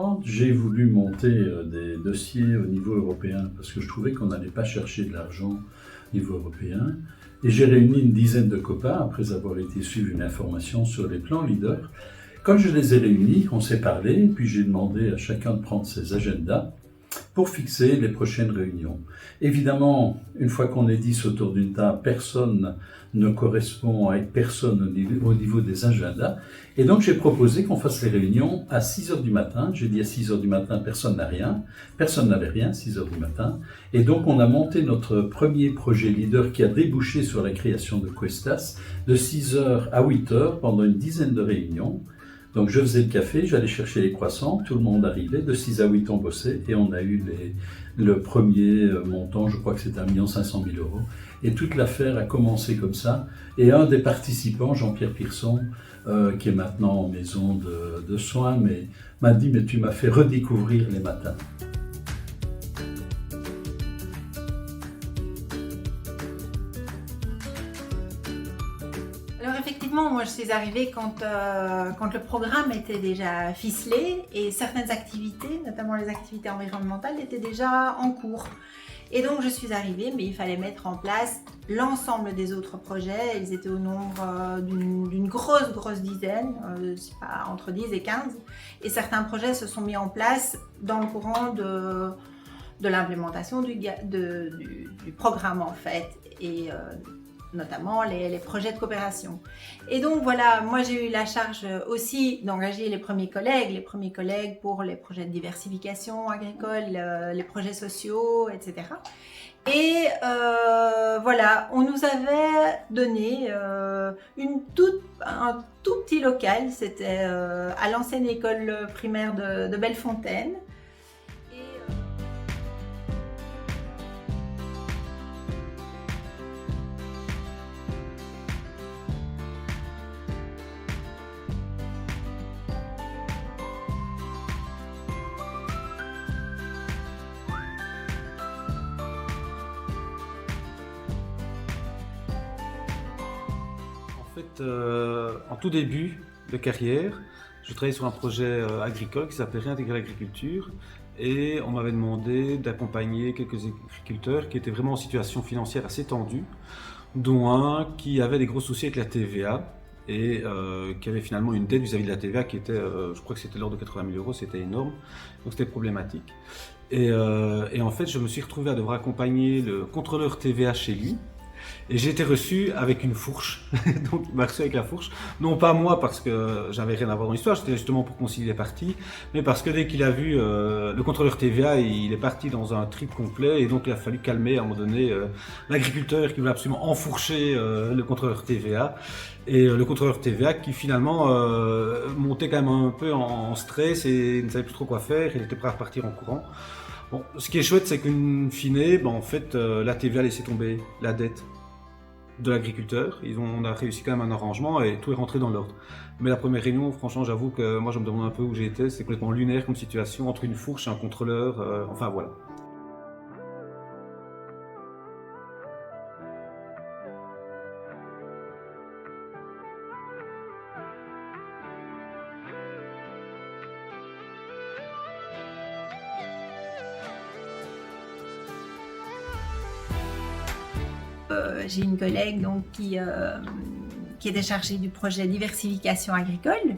Quand j'ai voulu monter des dossiers au niveau européen, parce que je trouvais qu'on n'allait pas chercher de l'argent au niveau européen, et j'ai réuni une dizaine de copains après avoir été suivre une information sur les plans leaders. Quand je les ai réunis, on s'est parlé, puis j'ai demandé à chacun de prendre ses agendas pour fixer les prochaines réunions. Évidemment, une fois qu'on est 10 autour d'une table, personne ne correspond avec personne au niveau des agendas. Et donc, j'ai proposé qu'on fasse les réunions à 6 heures du matin. J'ai dit à 6 heures du matin, personne n'a rien. Personne n'avait rien, 6 heures du matin. Et donc, on a monté notre premier projet leader qui a débouché sur la création de Questas de 6 heures à 8 heures pendant une dizaine de réunions. Donc je faisais le café, j'allais chercher les croissants, tout le monde arrivait, de 6 à 8 on bossait et on a eu le premier montant, je crois que c'était 1 500 000 €. Et toute l'affaire a commencé comme ça. Et un des participants, Jean-Pierre Pierson, qui est maintenant en maison de soins, m'a dit « mais tu m'as fait redécouvrir les matins ». Alors effectivement, moi je suis arrivée quand le programme était déjà ficelé et certaines activités, notamment les activités environnementales, étaient déjà en cours. Et donc je suis arrivée, mais il fallait mettre en place l'ensemble des autres projets. Ils étaient au nombre d'une grosse dizaine, pas entre 10 et 15. Et certains projets se sont mis en place dans le courant de l'implémentation du programme en fait. Et notamment les projets de coopération. Et donc voilà, moi j'ai eu la charge aussi d'engager les premiers collègues pour les projets de diversification agricole, les projets sociaux, etc. Et voilà, on nous avait donné un tout petit local, c'était à l'ancienne école primaire de Bellefontaine. En fait, en tout début de carrière, je travaillais sur un projet agricole qui s'appelait Réintégrer l'agriculture et on m'avait demandé d'accompagner quelques agriculteurs qui étaient vraiment en situation financière assez tendue, dont un qui avait des gros soucis avec la TVA et qui avait finalement une dette vis-à-vis de la TVA qui était, je crois que c'était l'ordre de 80 000 €, c'était énorme, donc c'était problématique. Et en fait, je me suis retrouvé à devoir accompagner le contrôleur TVA chez lui. Et j'ai été reçu avec une fourche, donc il m'a reçu avec la fourche, non pas moi parce que j'avais rien à voir dans l'histoire, c'était justement pour concilier les parties, mais parce que dès qu'il a vu le contrôleur TVA, il est parti dans un trip complet et donc il a fallu calmer à un moment donné l'agriculteur qui voulait absolument enfourcher le contrôleur TVA. Et le contrôleur TVA qui finalement montait quand même un peu en stress et ne savait plus trop quoi faire, il était prêt à repartir en courant. Bon, ce qui est chouette, c'est qu'une fine, en fait, la TVA a laissé tomber la dette de l'agriculteur. On a réussi quand même un arrangement et tout est rentré dans l'ordre. Mais la première réunion, franchement, j'avoue que moi, je me demande un peu où j'ai été. C'est complètement lunaire comme situation entre une fourche et un contrôleur. Enfin, voilà. J'ai une collègue donc, qui était chargée du projet diversification agricole.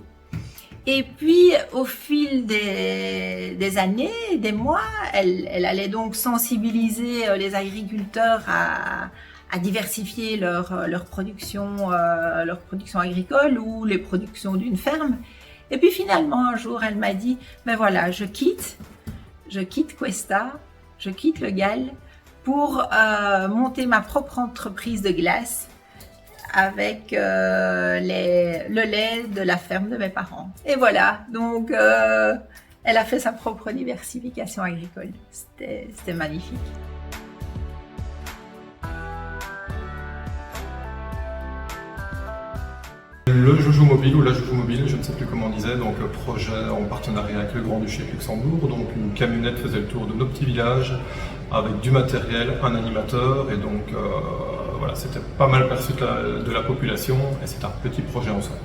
Et puis, au fil des années, des mois, elle allait donc sensibiliser les agriculteurs à diversifier leur production agricole ou les productions d'une ferme. Et puis finalement, un jour, elle m'a dit « Ben voilà, je quitte Questa, je quitte le GAL pour monter ma propre entreprise de glace avec le lait de la ferme de mes parents. » Et voilà, donc elle a fait sa propre diversification agricole. C'était magnifique. Le Joujou Mobile ou la Joujou Mobile, je ne sais plus comment on disait, donc projet en partenariat avec le Grand-Duché de Luxembourg. Donc une camionnette faisait le tour de nos petits villages avec du matériel, un animateur et donc voilà, c'était pas mal perçu de la population et c'est un petit projet en soi.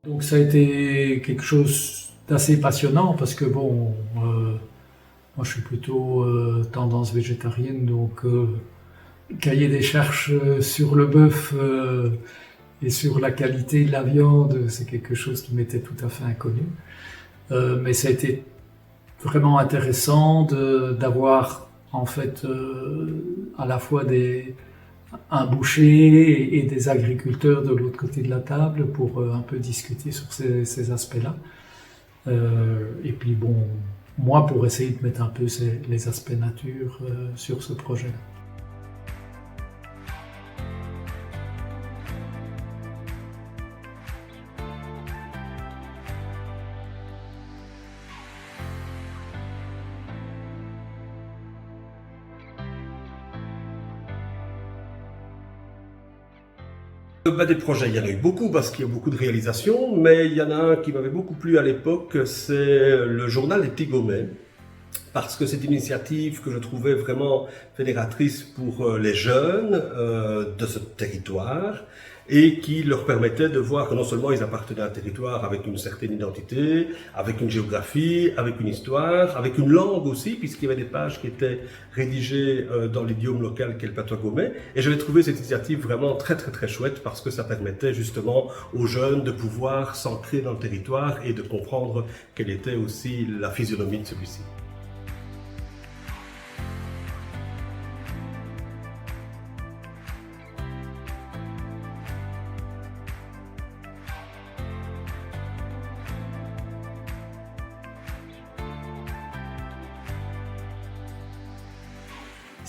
Donc ça a été quelque chose d'assez passionnant parce que bon, moi je suis plutôt tendance végétarienne, donc cahier des charges sur le bœuf et sur la qualité de la viande, c'est quelque chose qui m'était tout à fait inconnu. Mais ça a été vraiment intéressant d'avoir en fait à la fois un boucher et des agriculteurs de l'autre côté de la table pour un peu discuter sur ces aspects-là. Et puis bon, moi pour essayer de mettre un peu les aspects nature sur ce projet. Des projets, il y en a eu beaucoup parce qu'il y a beaucoup de réalisations, mais il y en a un qui m'avait beaucoup plu à l'époque, c'est le journal des Petits Gomais, parce que c'est une initiative que je trouvais vraiment fédératrice pour les jeunes de ce territoire et qui leur permettait de voir que non seulement ils appartenaient à un territoire avec une certaine identité, avec une géographie, avec une histoire, avec une langue aussi, puisqu'il y avait des pages qui étaient rédigées dans l'idiome local qu'est le patois gomais. Et j'avais trouvé cette initiative vraiment très chouette parce que ça permettait justement aux jeunes de pouvoir s'ancrer dans le territoire et de comprendre quelle était aussi la physionomie de celui-ci.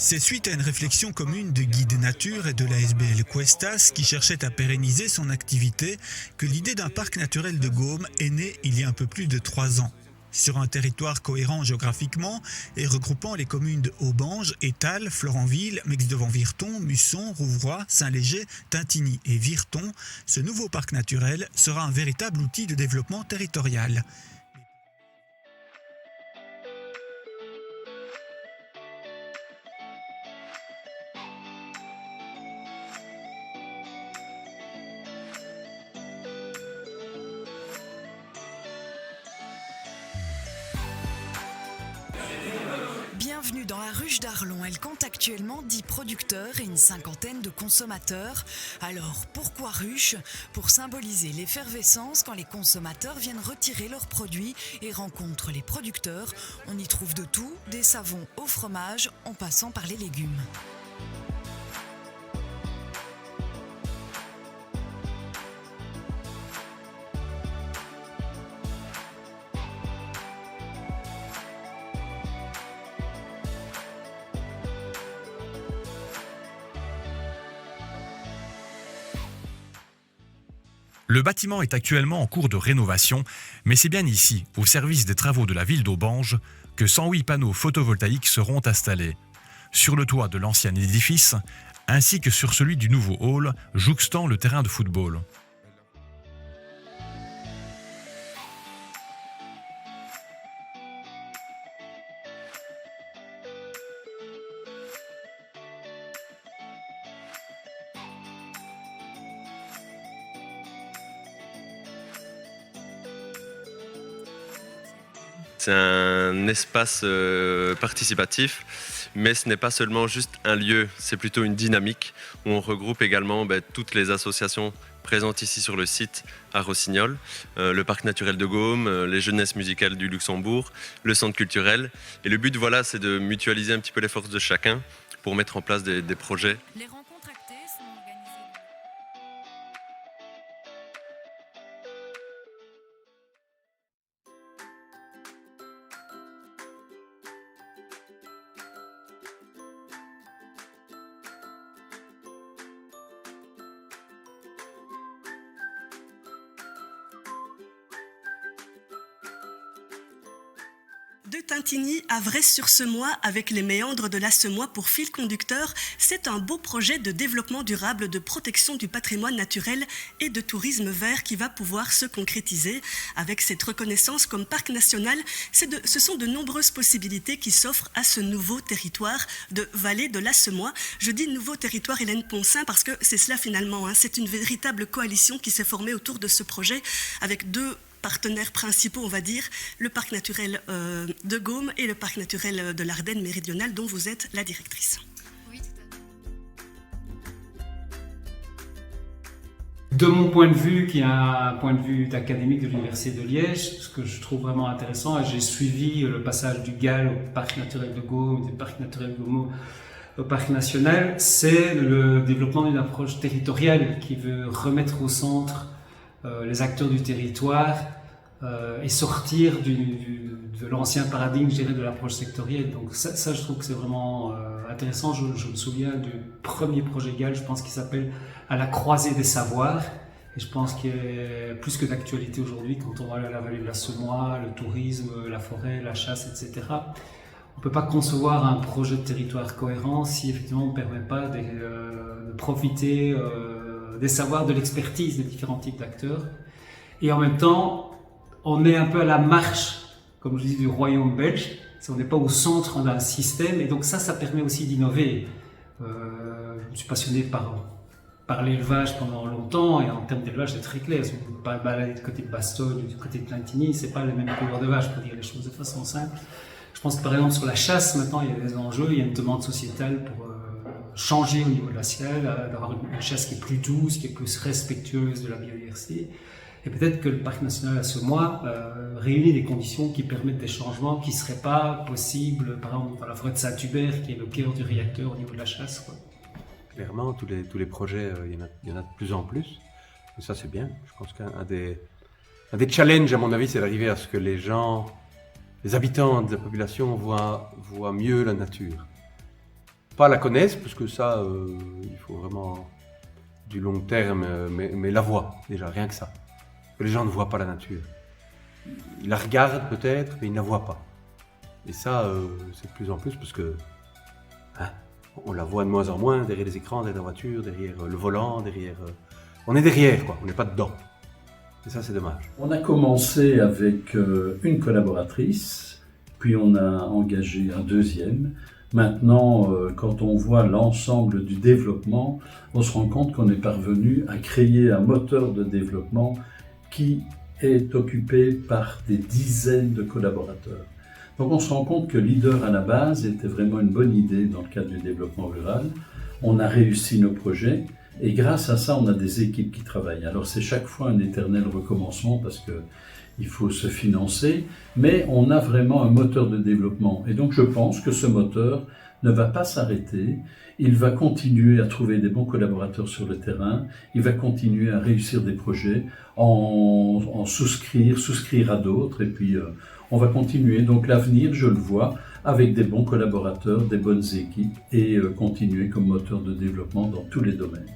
C'est suite à une réflexion commune de Guide Nature et de l'ASBL Questas qui cherchait à pérenniser son activité que l'idée d'un parc naturel de Gaume est née il y a un peu plus de 3 ans. Sur un territoire cohérent géographiquement et regroupant les communes de Aubange, Étal, Florenville, Meix-Devant-Virton, Musson, Rouvroy, Saint-Léger, Tintigny et Virton, ce nouveau parc naturel sera un véritable outil de développement territorial. Bienvenue dans la ruche d'Arlon. Elle compte actuellement 10 producteurs et une cinquantaine de consommateurs. Alors, pourquoi ruche? Pour symboliser l'effervescence quand les consommateurs viennent retirer leurs produits et rencontrent les producteurs. On y trouve de tout, des savons au fromage en passant par les légumes. Le bâtiment est actuellement en cours de rénovation, mais c'est bien ici, au service des travaux de la ville d'Aubange, que 108 panneaux photovoltaïques seront installés. Sur le toit de l'ancien édifice, ainsi que sur celui du nouveau hall, jouxtant le terrain de football. C'est un espace participatif, mais ce n'est pas seulement juste un lieu, c'est plutôt une dynamique où on regroupe également toutes les associations présentes ici sur le site à Rossignol, le parc naturel de Gaume, les jeunesses musicales du Luxembourg, le centre culturel. Et le but, voilà, c'est de mutualiser un petit peu les forces de chacun pour mettre en place des projets. Les rencontres actées sont organisées. De Tintigny à Vresse-sur-Semois, avec les méandres de la Semois pour fil conducteur, c'est un beau projet de développement durable, de protection du patrimoine naturel et de tourisme vert qui va pouvoir se concrétiser. Avec cette reconnaissance comme parc national, ce sont de nombreuses possibilités qui s'offrent à ce nouveau territoire de vallée de la Semois. Je dis nouveau territoire, Hélène Poncin, parce que c'est cela finalement, hein. C'est une véritable coalition qui s'est formée autour de ce projet avec deux partenaires principaux, on va dire, le parc naturel de Gaume et le parc naturel de l'Ardenne méridionale, dont vous êtes la directrice. Oui, tout à fait. De mon point de vue, qui est un point de vue académique de l'Université de Liège, ce que je trouve vraiment intéressant, et j'ai suivi le passage du GAL au parc naturel de Gaume, du parc naturel de Gaume au parc national, c'est le développement d'une approche territoriale qui veut remettre au centre les acteurs du territoire et sortir de l'ancien paradigme, je dirais, de l'approche sectorielle. Donc ça, je trouve que c'est vraiment intéressant. Je me souviens du premier projet GAL, je pense qu'il s'appelle « À la croisée des savoirs ». Et je pense qu'il est plus que d'actualité aujourd'hui quand on voit la vallée de la Semois, le tourisme, la forêt, la chasse, etc. On ne peut pas concevoir un projet de territoire cohérent si effectivement on ne permet pas de profiter des savoirs, de l'expertise des différents types d'acteurs. Et en même temps, on est un peu à la marche, comme je dis, du royaume belge. On n'est pas au centre d'un système, et donc ça permet aussi d'innover. Je me suis passionné par l'élevage pendant longtemps, et en termes d'élevage, c'est très clair. Si vous ne pouvez pas balader du côté de Bastogne ou du côté de Tintigny, ce n'est pas les mêmes couleurs de vache, pour dire les choses de façon simple. Je pense que par exemple sur la chasse, maintenant, il y a des enjeux, il y a une demande sociétale pour changer au niveau de la ciel, d'avoir une chasse qui est plus douce, qui est plus respectueuse de la biodiversité. Et peut-être que le parc national à Semois réunit des conditions qui permettent des changements qui ne seraient pas possibles, par exemple dans la forêt de Saint-Hubert, qui est le cœur du réacteur au niveau de la chasse, quoi. Clairement, tous les projets, il y en a de plus en plus. Et ça, c'est bien. Je pense qu'un des challenges, à mon avis, c'est d'arriver à ce que les habitants de la population voient mieux la nature. Pas la connaissent, parce que ça, il faut vraiment du long terme, mais la voient, déjà, rien que ça. Que les gens ne voient pas la nature. Ils la regardent peut-être, mais ils ne la voient pas. Et ça, c'est de plus en plus, parce que on la voit de moins en moins derrière les écrans, derrière la voiture, derrière le volant, on est derrière, quoi. On n'est pas dedans. Et ça, c'est dommage. On a commencé avec une collaboratrice, puis on a engagé un deuxième. Maintenant, quand on voit l'ensemble du développement, on se rend compte qu'on est parvenu à créer un moteur de développement qui est occupé par des dizaines de collaborateurs. Donc on se rend compte que Leader à la base était vraiment une bonne idée dans le cadre du développement rural. On a réussi nos projets et grâce à ça, on a des équipes qui travaillent. Alors c'est chaque fois un éternel recommencement parce qu'il faut se financer, mais on a vraiment un moteur de développement. Et donc je pense que ce moteur ne va pas s'arrêter. Il va continuer à trouver des bons collaborateurs sur le terrain. Il va continuer à réussir des projets, en souscrire à d'autres. Et puis on va continuer. Donc l'avenir, je le vois, avec des bons collaborateurs, des bonnes équipes et continuer comme moteur de développement dans tous les domaines.